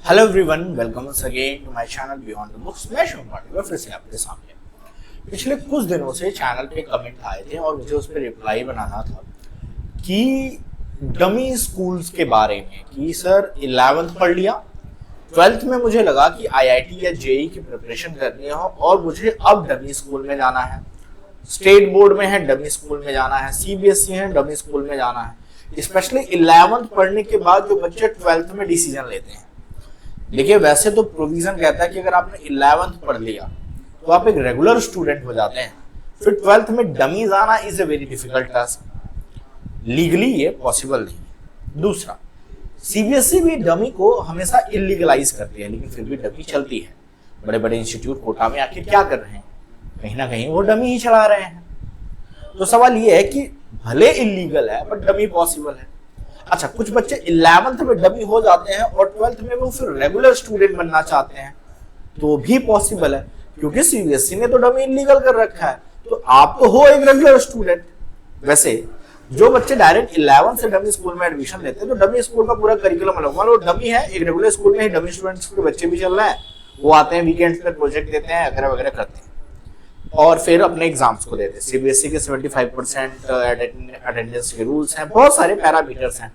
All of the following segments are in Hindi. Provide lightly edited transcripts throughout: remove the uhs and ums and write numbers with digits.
Hello everyone, welcome once again to my channel Beyond the Books. मैं शुभ पाटिल फिर से आपके सामने। पिछले कुछ दिनों से चैनल पे कमेंट आए थे और मुझे उस पर रिप्लाई बनाना था कि डमी स्कूल्स के बारे में कि सर 11th पढ़ लिया, 12th में मुझे लगा कि आईआईटी या जेई की प्रिपरेशन करनी हो और मुझे अब डमी स्कूल में जाना है, स्टेट बोर्ड में है डमी स्कूल में जाना है, सीबीएसई है डमी स्कूल में जाना है। स्पेशली 11th पढ़ने के बाद जो बच्चे 12th में डिसीजन लेते हैं, देखिए वैसे तो प्रोविजन कहता है कि अगर आपने 11th पढ़ लिया तो आप एक रेगुलर स्टूडेंट हो जाते हैं, फिर 12th में डमी जाना is a very difficult task, legally ये पॉसिबल नहीं। दूसरा, सीबीएसई भी डमी को हमेशा इलीगलाइज करती है, लेकिन फिर भी डमी चलती है। बड़े बड़े इंस्टीट्यूट कोटा में आखिर क्या कर रहे हैं, कहीं ना कहीं वो डमी ही चला रहे हैं। तो सवाल ये है कि भले इलीगल है बट डमी पॉसिबल है। अच्छा, कुछ बच्चे 11th में डमी हो जाते हैं और 12th में वो फिर रेगुलर स्टूडेंट बनना चाहते हैं, तो भी पॉसिबल है, क्योंकि सीबीएसई ने तो डमी इलीगल कर रखा है, तो आप तो हो एक रेगुलर स्टूडेंट। वैसे जो बच्चे डायरेक्ट 11th से डमी स्कूल में एडमिशन लेते हैं, तो डमी स्कूल का पूरा करिकुलम अलग, मान लो डमी है, एक रेगुलर स्कूल में ही डमी स्टूडेंट्स के बच्चे भी चल रहे हैं, वो आते हैं वीकेंड्स पे प्रोजेक्ट देते हैं वगैरह वगैरह करते हैं और फिर अपने एग्जाम्स को देते हैं। सीबीएसई के 75% अटेंडेंस के रूल्स हैं, बहुत सारे पैरामीटर्स हैं।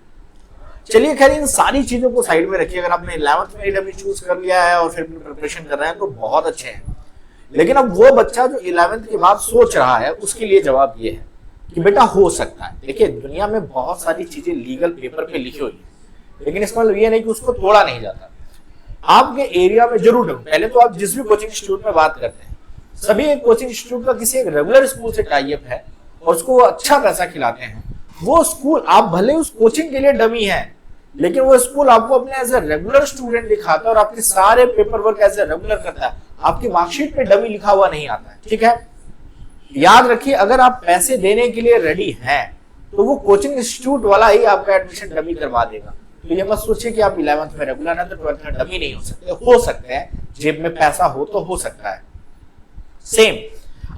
चलिए खैर, इन सारी चीजों को साइड में रखिए। अगर आपने 11th में डमी चूज कर लिया है और फिर प्रिपरेशन कर रहे हैं तो बहुत अच्छे हैं, लेकिन अब वो बच्चा जो 11th के बाद सोच रहा है उसके लिए जवाब ये है कि बेटा हो सकता है। देखिए दुनिया में बहुत सारी चीजें लीगल पेपर पे लिखी हुई है, लेकिन इसका मतलब ये नहीं कि उसको तोड़ा नहीं जाता। आपके एरिया में जरूर ढूंढो। पहले तो आप जिस भी कोचिंग इंस्टीट्यूट में बात करते हैं, सभी एक कोचिंग इंस्टीट्यूट का किसी एक रेगुलर स्कूल से टाई अप है और उसको वो अच्छा पैसा खिलाते हैं। वो स्कूल, आप भले उस कोचिंग के लिए डमी है, लेकिन वो स्कूल आपको अपने एज ए रेगुलर स्टूडेंट दिखाता है और आपके सारे paper work as a regular करता है। आपकी मार्कशीट पे डमी लिखा हुआ नहीं आता है, ठीक है। याद रखिए, अगर आप पैसे देने के लिए रेडी हैं तो वो कोचिंग इंस्टीट्यूट वाला ही आपका एडमिशन डमी करवा देगा। तो ये मत सोचिए कि आप 11th में रेगुलर है तो 12th में डमी नहीं हो सकते हैं, जेब में पैसा हो तो हो सकता है। सेम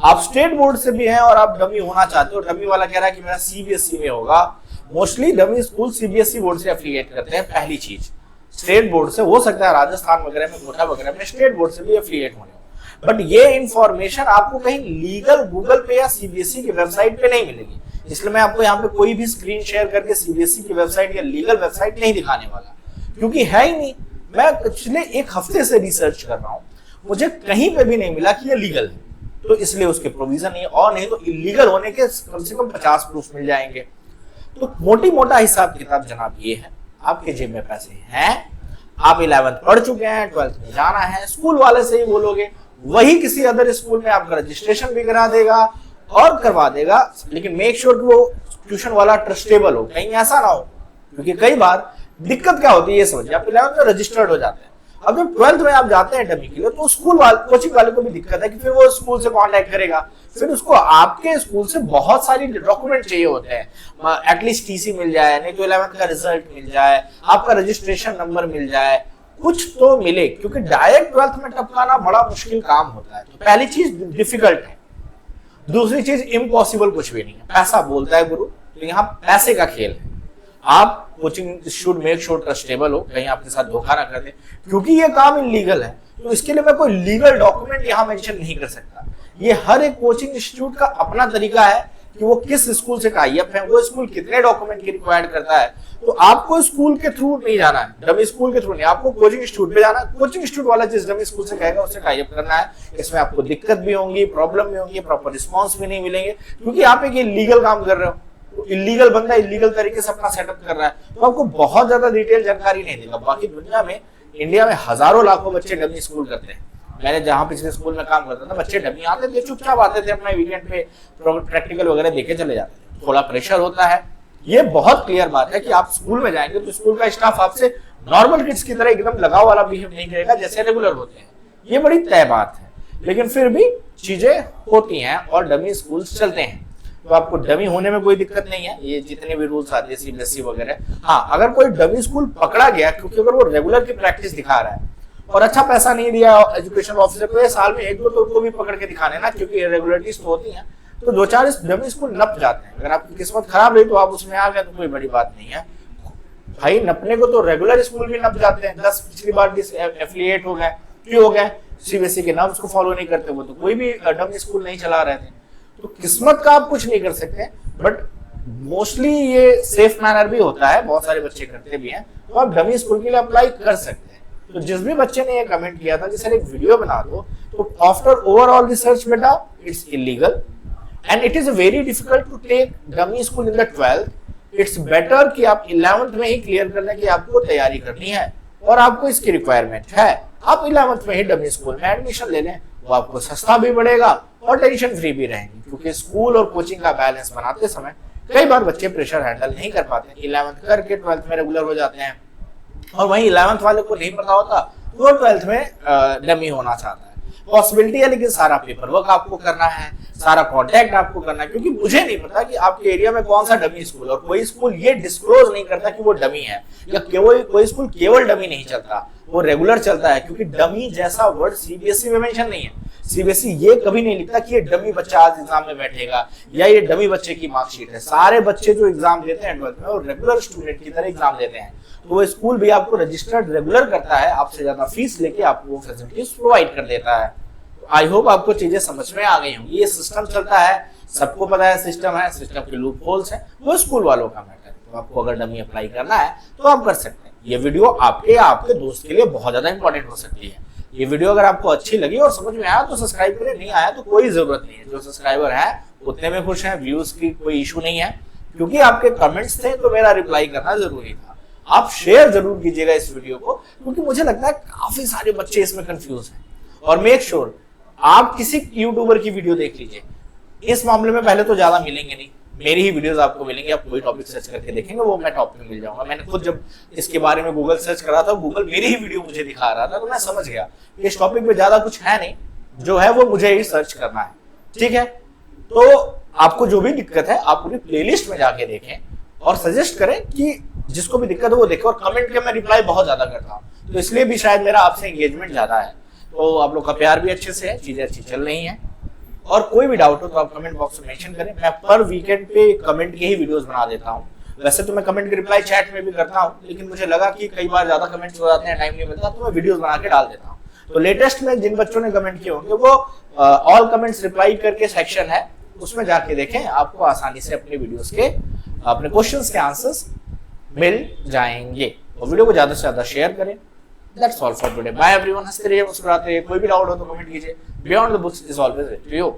आप स्टेट बोर्ड से भी हैं और आप डमी होना चाहते हो, डमी वाला कह रहा है कि मेरा सीबीएसई में होगा। Mostly dummy school CBSE board से एफिलिएट करते हैं। पहली चीज, स्टेट बोर्ड से हो सकता है राजस्थान वगैरह में, कोटा वगैरह में स्टेट बोर्ड से भी एफिलिएट होने हो, बट ये इंफॉर्मेशन आपको कहीं लीगल गूगल पे या सीबीएसई की वेबसाइट पे नहीं मिलेगी। इसलिए मैं आपको यहाँ पे कोई भी स्क्रीन शेयर करके सीबीएसई की वेबसाइट या लीगल वेबसाइट नहीं दिखाने वाला, क्योंकि है ही नहीं। मैं पिछले एक हफ्ते से रिसर्च कर रहा हूँ, मुझे कहीं पे भी नहीं मिला कि ये लीगल है, तो इसलिए उसके प्रोविजन नहीं, और नहीं तो इलीगल होने के कम से कम 50 प्रूफ मिल जाएंगे। तो मोटी मोटा हिसाब किताब जनाब ये है, आपके जेब में पैसे हैं, आप 11th पढ़ चुके हैं, 12th में जाना है, स्कूल वाले से ही बोलोगे, वही किसी अदर स्कूल में आपका रजिस्ट्रेशन भी करा देगा और करवा देगा। लेकिन मेक श्योर कि वो ट्यूशन वाला ट्रस्टेबल हो, कहीं ऐसा ना हो, क्योंकि कई बार दिक्कत क्या होती है ये समझिए, आप 11th में रजिस्टर्ड हो जाते हैं, अब जब 12th में आप जाते हैं डमी के लिए तो स्कूल वाले, कोचिंग वाले को भी दिक्कत है कि फिर वो स्कूल से कांटेक्ट करेगा, फिर उसको आपके स्कूल से बहुत सारी डॉक्यूमेंट चाहिए होते हैं। एटलीस्ट टीसी मिल जाए, नहीं तो 11th का रिजल्ट मिल जाए, आपका रजिस्ट्रेशन नंबर मिल जाए, कुछ तो मिले, क्योंकि डायरेक्ट 12th में टपकाना बड़ा मुश्किल काम होता है। तो पहली चीज डिफिकल्ट है। दूसरी चीज इम्पॉसिबल कुछ भी नहीं है, पैसा बोलता है गुरु, तो यहाँ पैसे का खेल है। आप coaching should make sure trustable हो, कहीं आपके साथ धोखा ना कर दे, क्योंकि ये काम इलीगल है। तो इसके लिए मैं कोई लीगल डॉक्यूमेंट यहाँ मेंशन नहीं कर सकता। ये हर एक कोचिंग इंस्टीट्यूट का अपना तरीका है कि वो किस स्कूल से टाई अप है, वो स्कूल कितने डॉक्यूमेंट की रिक्वायर्ड करता है। तो आपको स्कूल के थ्रू नहीं जाना है, डमी स्कूल के थ्रू नहीं, आपको कोचिंग इंस्टीट्यूट पे जाना है। कोचिंग इंस्टीट्यूट वाला जिस डमी स्कूल से कहेगा उससे टाई अप करना है। इसमें आपको दिक्कत भी होंगी, प्रॉब्लम भी होंगी, प्रॉपर रिस्पॉन्स भी नहीं मिलेंगे, क्योंकि आप एक लीगल काम कर रहे हो। इलीगल बंदा इलीगल तरीके से अपना सेटअप कर रहा है, तो आपको बहुत ज्यादा डिटेल जानकारी नहीं देगा। बाकी दुनिया में, इंडिया में हजारों लाखों बच्चे डमी स्कूल करते हैं। मैंने जहां पिछले स्कूल में काम करता था, बच्चे डमी आते थे, चुपचाप आते थे, अपना वीकेंड पे प्रैक्टिकल वगैरह देके चले जाते थे। थोड़ा प्रेशर होता है, ये बहुत क्लियर बात है कि आप स्कूल में जाएंगे तो स्कूल का स्टाफ आपसे नॉर्मल किड्स की तरह एकदम लगाव वाला बिहेव नहीं करेगा जैसे रेगुलर होते हैं, ये बड़ी तय बात है। लेकिन फिर भी चीजें होती हैं और डमी स्कूल चलते हैं, तो आपको डमी होने में कोई दिक्कत नहीं है। ये जितने भी रूल्स आते हैं सीबीएसई वगैरह, हाँ अगर कोई डमी स्कूल पकड़ा गया, क्योंकि अगर वो रेगुलर की प्रैक्टिस दिखा रहा है और अच्छा पैसा नहीं दिया एजुकेशन ऑफिसर को, साल में एक दो तो भी पकड़ के दिखाने ना, क्योंकि इरेगुलरिटीज तो होती हैं, तो 2-4 डमी स्कूल नप जाते हैं। अगर आपकी किस्मत खराब रही तो आप उसमें आ गए तो कोई बड़ी बात नहीं है। भाई नपने को तो रेगुलर स्कूल भी नप जाते हैं, 10 पिछली बार एफिलिएट हो गए, क्यों हो गए? सीबीएसई के नाम उसको फॉलो नहीं करते, वो तो कोई भी डमी स्कूल नहीं चला रहे थे। तो किस्मत का आप कुछ नहीं कर सकते, बट मोस्टली ये सेफ मैनर भी होता है, बहुत सारे बच्चे करते भी हैं, तो आप डमी स्कूल के लिए अप्लाई कर सकते हैं। तो जिस भी बच्चे ने ये कमेंट किया था कि सर एक वीडियो बना दो, तो आफ्टर ओवरऑल रिसर्च बेटा it's illegal and it is very difficult to take dummy school in the 12th। It's better कि आप 11th में ही क्लियर कर लें कि आपको तैयारी करनी है और आपको इसकी रिक्वायरमेंट है, आप 11th में ही डमी स्कूल में एडमिशन ले लें, वो आपको सस्ता भी पड़ेगा और टेंशन फ्री भी रहेंगे। क्योंकि स्कूल और कोचिंग का बैलेंस बनाते समय कई बार बच्चे प्रेशर हैंडल नहीं कर पाते, 11th करके 12th में रेगुलर हो जाते हैं, और वहीं 11th वाले को नहीं पता होता तो वो 12th में डमी होना चाहता है। पॉसिबिलिटी है, लेकिन सारा पेपर वर्क आपको करना है, सारा कॉन्टैक्ट आपको करना है, क्योंकि मुझे नहीं पता कि आपके एरिया में कौन सा डमी स्कूल, और कोई स्कूल ये डिस्क्लोज नहीं करता कि वो डमी है, या केवल कोई स्कूल केवल डमी नहीं चलता, वो रेगुलर चलता है। क्योंकि डमी जैसा वर्ड सीबीएसई में मेंशन नहीं है। सीबीएसई ये कभी नहीं लिखता कि ये डमी बच्चा आज एग्जाम में बैठेगा या ये डमी बच्चे की मार्कशीट है। सारे बच्चे जो एग्जाम देते हैं 12th में और रेगुलर स्टूडेंट की तरह एग्जाम देते हैं, तो वो स्कूल भी आपको रजिस्टर्ड रेगुलर करता है, आपसे ज्यादा फीस लेके आपको वो फैसिलिटीज प्रोवाइड कर देता है। आई होप आपको चीजें समझ में आ गई होंगी। ये सिस्टम चलता है, सबको पता है सिस्टम है, सिस्टम के लूप होल्स है, वो स्कूल वालों का मैटर है। तो आपको अगर डमी अप्लाई करना है तो आप कर सकते हैं। ये वीडियो आपके या आपके दोस्त के लिए बहुत ज्यादा इंपॉर्टेंट हो सकती है। ये वीडियो अगर आपको अच्छी लगी और समझ में आया तो सब्सक्राइब करें, नहीं आया तो कोई जरूरत नहीं है। जो सब्सक्राइबर है उतने में खुश है, व्यूज की कोई इशू नहीं है, क्योंकि आपके कमेंट्स थे तो मेरा रिप्लाई करना जरूरी था। आप शेयर जरूर कीजिएगा इस वीडियो को, क्योंकि मुझे लगता है काफी सारे बच्चे इसमें कंफ्यूज हैं। और मेक श्योर आप किसी यूट्यूबर की वीडियो देख लीजिए, इस मामले में पहले तो ज्यादा मिलेंगे नहीं, मेरी ही वीडियोस आपको मिलेंगे। आप कोई टॉपिक सर्च करके देखेंगे वो मैं टॉप में मिल जाऊंगा। मैंने खुद जब इसके बारे में गूगल सर्च करा था, गूगल मेरी ही वीडियो मुझे दिखा रहा था, तो मैं समझ गया इस टॉपिक पे ज्यादा कुछ है नहीं, जो है वो मुझे ही सर्च करना है। ठीक है, तो आपको जो भी दिक्कत है आप पूरी प्लेलिस्ट में जाके देखें और सजेस्ट करें कि जिसको भी दिक्कत हो वो देखे। और कमेंट के मैं रिप्लाई बहुत ज्यादा करता हूँ, तो इसलिए भी शायद मेरा आपसे एंगेजमेंट ज्यादा है। तो आप लोग का प्यार भी अच्छे से है, चीजें अच्छी चल रही हैं। और कोई भी डाउट हो तो आप कमेंट बॉक्स में मेंशन करें। मैं पर वीकेंड पे कमेंट के ही वीडियोस बना देता हूँ। वैसे तो मैं कमेंट के रिप्लाई चैट में भी करता हूँ, लेकिन मुझे लगा कि कई बार ज्यादा कमेंट्स हो जाते हैं, टाइम नहीं मिलता, तो मैं वीडियोस बना के डाल देता हूँ। तो लेटेस्ट में जिन बच्चों ने कमेंट किए होंगे वो ऑल कमेंट्स रिप्लाई करके सेक्शन है, उसमें जाके देखें, आपको आसानी से अपने वीडियोस के अपने क्वेश्चंस के आंसर्स मिल जाएंगे। और वीडियो को ज्यादा से ज्यादा शेयर करें। That's all for today. Bye everyone. हंसते रहिए, मुस्कुराते रहिए। कोई भी डाउट हो तो कमेंट कीजिए। Beyond the books is always with you.